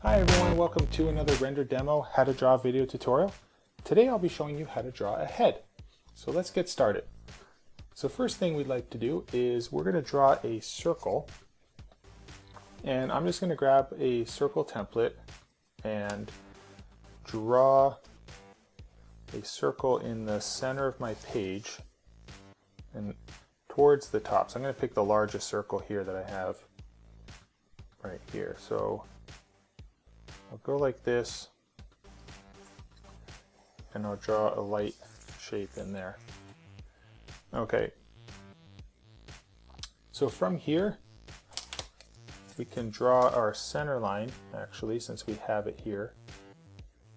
Hi everyone, welcome to another render demo how to draw video tutorial. Today I'll be showing you how to draw a head. So let's get started. So first thing we'd like to do is we're going to draw a circle, and I'm just going to grab a circle template and draw a circle in the center of my page and towards the top. So I'm going to pick the largest circle here that I have right here. So I'll go like this, and I'll draw a light shape in there. Okay, so from here we can draw our center line, actually, since we have it here.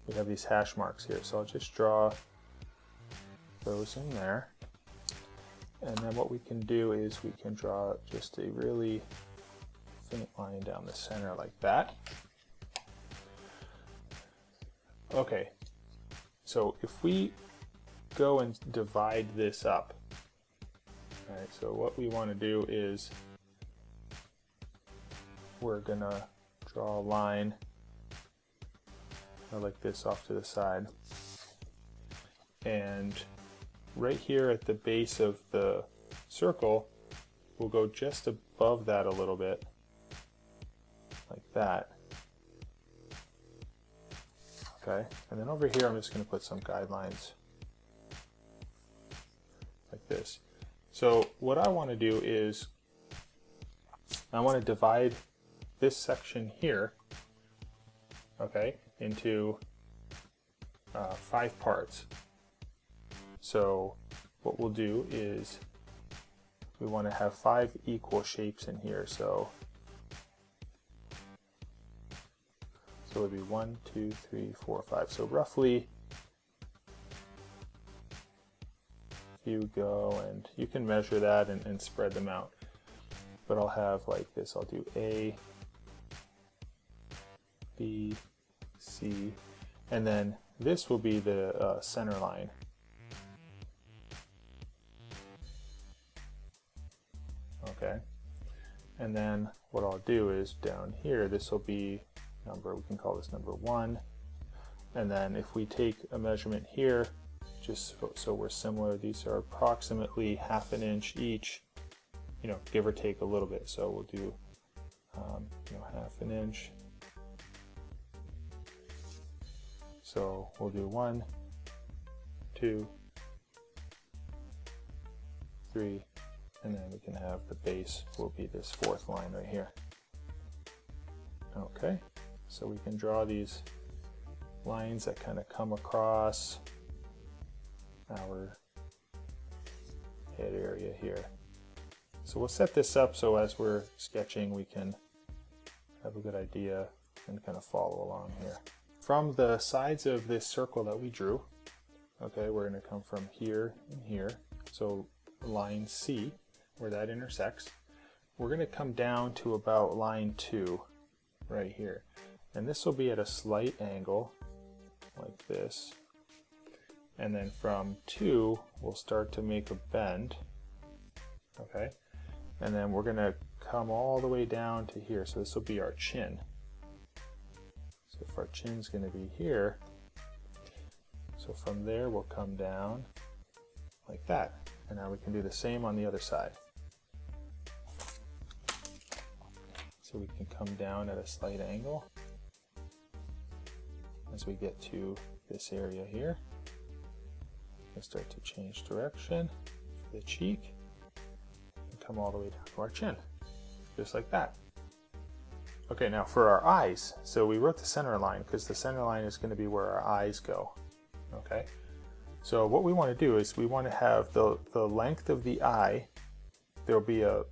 We have these hash marks here, so I'll just draw those in there. And then what we can do is we can draw just a really faint line down the center like that. Okay, so if we go and divide this up, all right, so what we want to do is we're gonna draw a line like this off to the side, and right here at the base of the circle we'll go just above that a little bit like that. Okay, and then over here I'm just going to put some guidelines like this. So what I want to do is I want to divide this section here, okay, into 5 parts. So what we'll do is we want to have 5 equal shapes in here. So it would be 1, 2, 3, 4, 5. So roughly, you go and you can measure that and spread them out. But I'll have like this. I'll do A, B, C, and then this will be the center line. Okay, and then what I'll do is down here, this will be number, we can call this number 1, and then if we take a measurement here, just so we're similar, these are approximately 1/2 inch each, you know, give or take a little bit. So we'll do 1/2 inch. So we'll do 1, 2, 3, and then we can have the base will be this 4th line right here. Okay, so we can draw these lines that kind of come across our head area here. So we'll set this up so as we're sketching we can have a good idea and kind of follow along here. From the sides of this circle that we drew, okay, we're going to come from here and here. So line C, where that intersects, we're going to come down to about line 2 right here. And this will be at a slight angle like this. And then from 2, we'll start to make a bend. Okay. And then we're going to come all the way down to here. So this will be our chin. So if our chin's going to be here, so from there we'll come down like that. And now we can do the same on the other side. So we can come down at a slight angle as we get to this area here. We'll start to change direction for the cheek and come all the way down to our chin, just like that. Okay, now for our eyes, so we wrote the center line because the center line is going to be where our eyes go. Okay, so what we want to do is we want to have the length of the eye, there will be a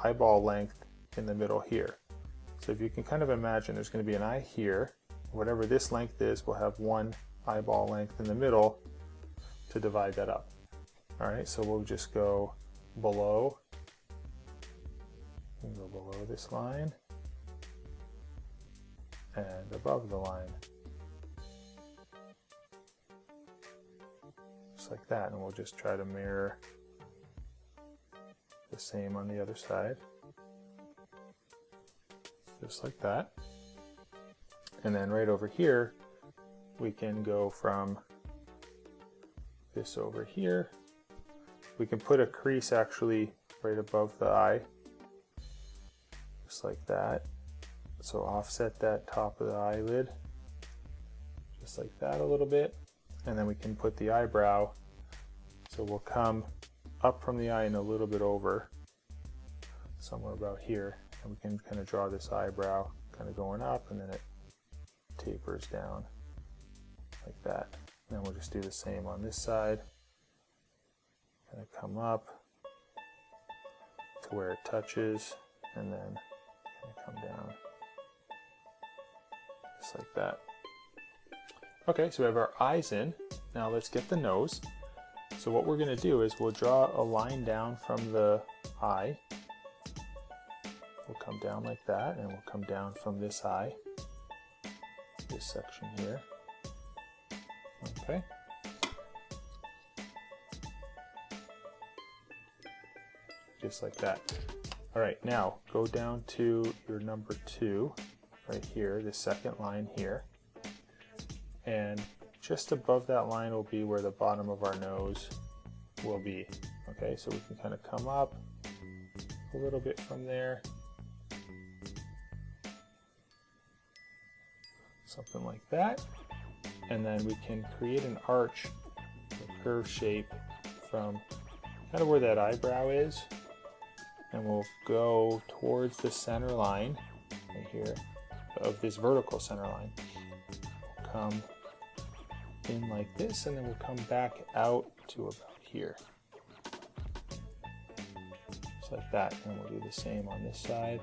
eyeball length in the middle here. So if you can kind of imagine, there's going to be an eye here. Whatever this length is, we'll have one eyeball length in the middle to divide that up. All right, so we'll just go below. We'll go below this line and above the line. Just like that, and we'll just try to mirror the same on the other side. Just like that. And then right over here, we can go from this over here. We can put a crease actually right above the eye, just like that. So offset that top of the eyelid, just like that a little bit. And then we can put the eyebrow. So we'll come up from the eye and a little bit over, somewhere about here. And we can kind of draw this eyebrow kind of going up, and then it tapers down like that. And then we'll just do the same on this side. Kind of come up to where it touches, and then kind of come down just like that. Okay, so we have our eyes in. Now let's get the nose. So what we're going to do is we'll draw a line down from the eye. We'll come down like that, and we'll come down from this eye, this section here. Okay. Just like that. All right, now go down to your number 2 right here, the second line here. And just above that line will be where the bottom of our nose will be. Okay, so we can kind of come up a little bit from there. Something like that. And then we can create an arch, a curved shape from kind of where that eyebrow is. And we'll go towards the center line right here of this vertical center line. We'll come in like this, and then we'll come back out to about here. Just like that. And we'll do the same on this side.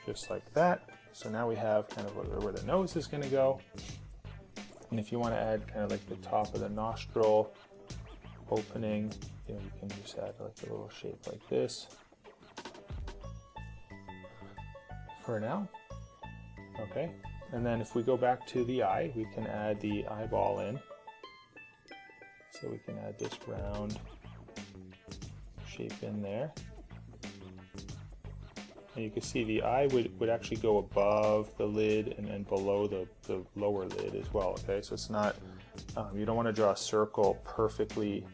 Just like that. So now we have kind of where the nose is going to go. And if you want to add kind of like the top of the nostril opening, you know, you can just add like a little shape like this for now. Okay, and then if we go back to the eye, we can add the eyeball in. So we can add this round shape in there. And you can see the eye would actually go above the lid and then below the lower lid as well. Okay, so it's not, you don't want to draw a circle perfectly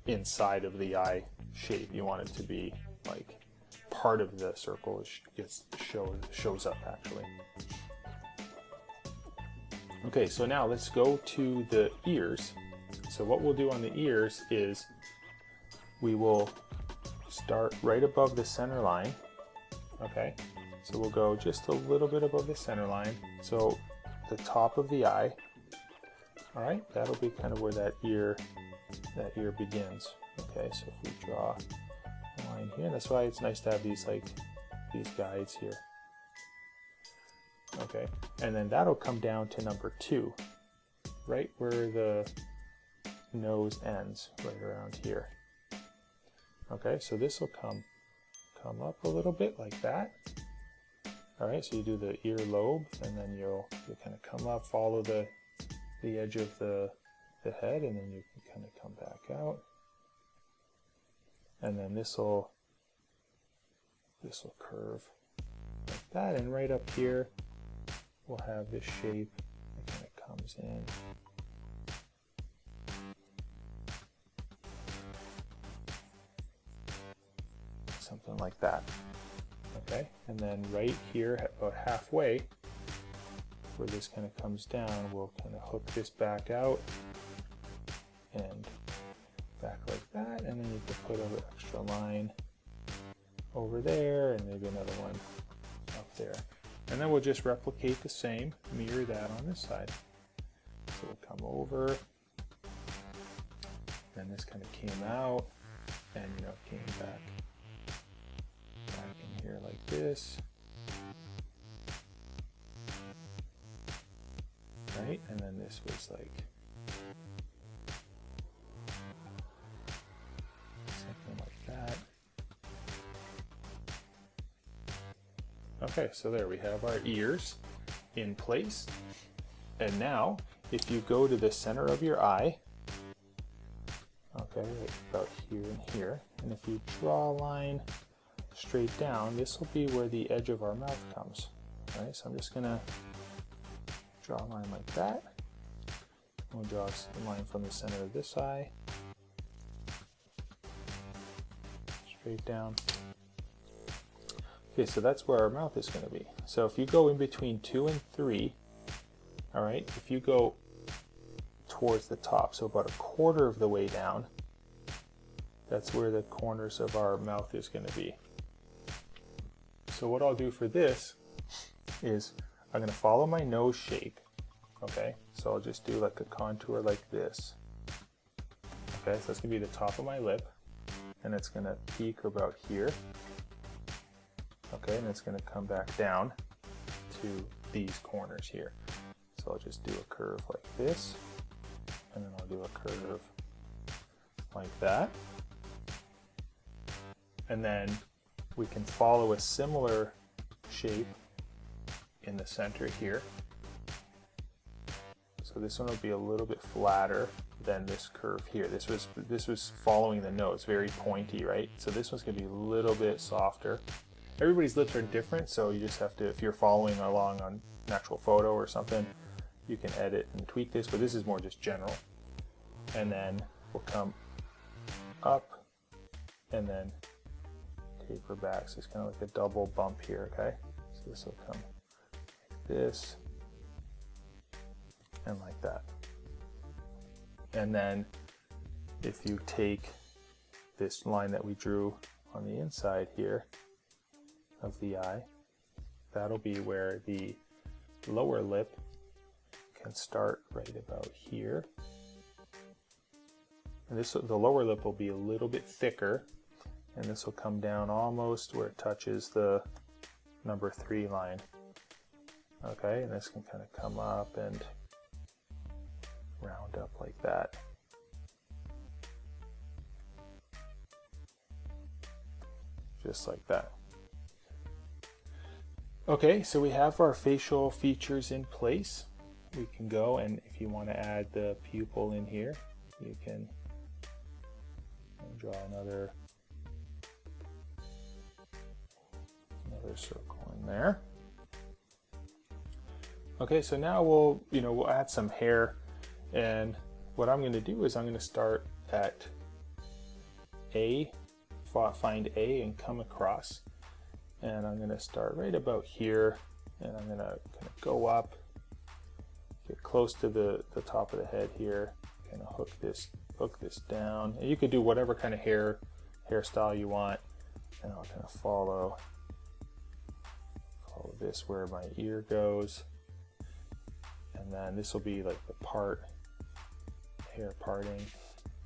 inside of the eye shape. You want it to be like part of the circle shows up actually. Okay, so now let's go to the ears. So what we'll do on the ears is we will start right above the center line. Okay, so we'll go just a little bit above the center line. So the top of the eye. All right, that'll be kind of where that ear begins. Okay, so if we draw a line here, that's why it's nice to have these guides here. Okay, and then that'll come down to number 2, right where the nose ends, right around here. Okay, so this will come up a little bit like that. All right, so you do the ear lobe, and then you'll kind of come up, follow the edge of the head, and then you can kind of come back out. And then this will curve like that, and right up here we'll have this shape that kind of comes in. Something like that. Okay, and then right here about halfway where this kind of comes down, we'll kind of hook this back out and back like that, and then you can put an extra line over there and maybe another one up there. And then we'll just replicate the same, mirror that on this side. So we'll come over, and this kind of came out, and came back in here like this. Right, and then this was like something like that. Okay, so there we have our ears in place. And now, if you go to the center of your eye, okay, right about here and here, and if you draw a line straight down, this will be where the edge of our mouth comes. All right, so I'm just gonna draw a line like that. We'll draw a line from the center of this eye, straight down. Okay, so that's where our mouth is going to be. So if you go in between 2 and 3, all right, if you go towards the top, so about a quarter of the way down, that's where the corners of our mouth is going to be. So what I'll do for this is I'm going to follow my nose shape, okay? So I'll just do like a contour like this. Okay, so that's going to be the top of my lip, and it's going to peak about here. Okay, and it's going to come back down to these corners here. So I'll just do a curve like this, and then I'll do a curve like that. And then we can follow a similar shape in the center here. So this one will be a little bit flatter than this curve here. This was following the nose, very pointy, right? So this one's going to be a little bit softer. Everybody's lips are different, so you just have to, if you're following along on an actual photo or something, you can edit and tweak this, but this is more just general. And then we'll come up and then taper back. So it's kind of like a double bump here, okay? So this will come like this and like that. And then if you take this line that we drew on the inside here of the eye, that'll be where the lower lip can start right about here. And the lower lip will be a little bit thicker, and this will come down almost where it touches the number 3 line. Okay, and this can kind of come up and round up like that. Just like that. Okay, so we have our facial features in place. We can go, and if you want to add the pupil in here, you can draw another circle in there. Okay, so now we'll add some hair, and what I'm going to do is I'm going to start at A, find A and come across. And I'm going to start right about here, and I'm going to kind of go up, get close to the top of the head here, kind of hook this down. And you could do whatever kind of hairstyle you want, and I'll kind of follow this where my ear goes, and then this will be like the hair parting,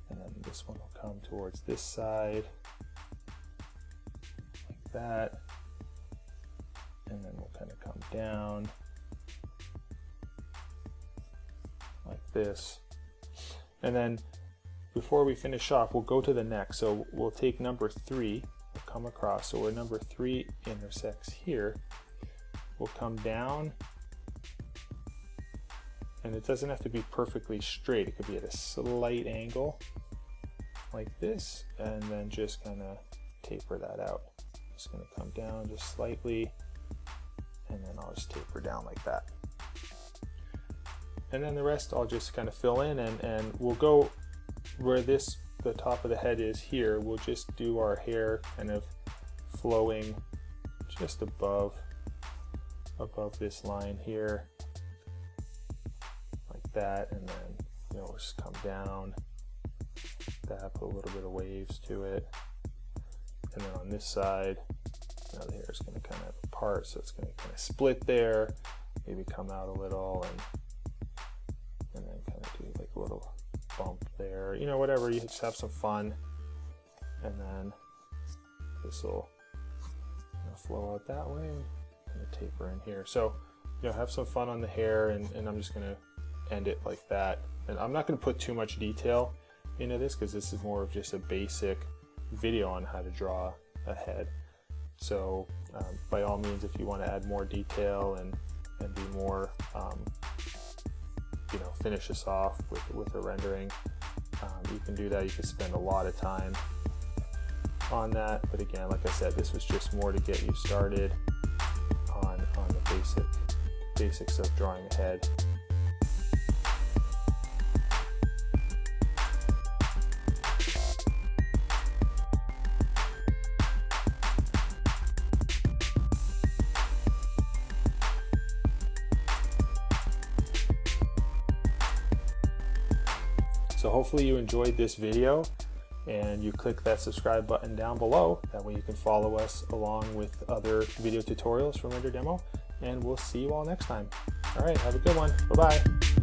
and then this one will come towards this side like that. And then we'll kind of come down like this. And then before we finish off, we'll go to the neck. So we'll take number 3, we'll come across. So where number 3 intersects here, we'll come down. And it doesn't have to be perfectly straight. It could be at a slight angle like this, and then just kind of taper that out. Just going to come down just slightly, and then I'll just taper down like that. And then the rest I'll just kind of fill in, and we'll go where the top of the head is here. We'll just do our hair kind of flowing just above this line here, like that, and then we'll just come down, that, put a little bit of waves to it, and then on this side, now the hair is going to kind of part, so it's going to kind of split there, maybe come out a little, and then kind of do like a little bump there, whatever, you just have some fun. And then this will flow out that way, and taper in here. So have some fun on the hair, and I'm just going to end it like that. And I'm not going to put too much detail into this, because this is more of just a basic video on how to draw a head. So by all means, if you want to add more detail and be more, finish this off with a rendering, you can do that. You can spend a lot of time on that. But again, like I said, this was just more to get you started on the basics of drawing a head. So hopefully you enjoyed this video, and you click that subscribe button down below. That way you can follow us along with other video tutorials from Render Demo, and we'll see you all next time. All right, have a good one. Bye-bye.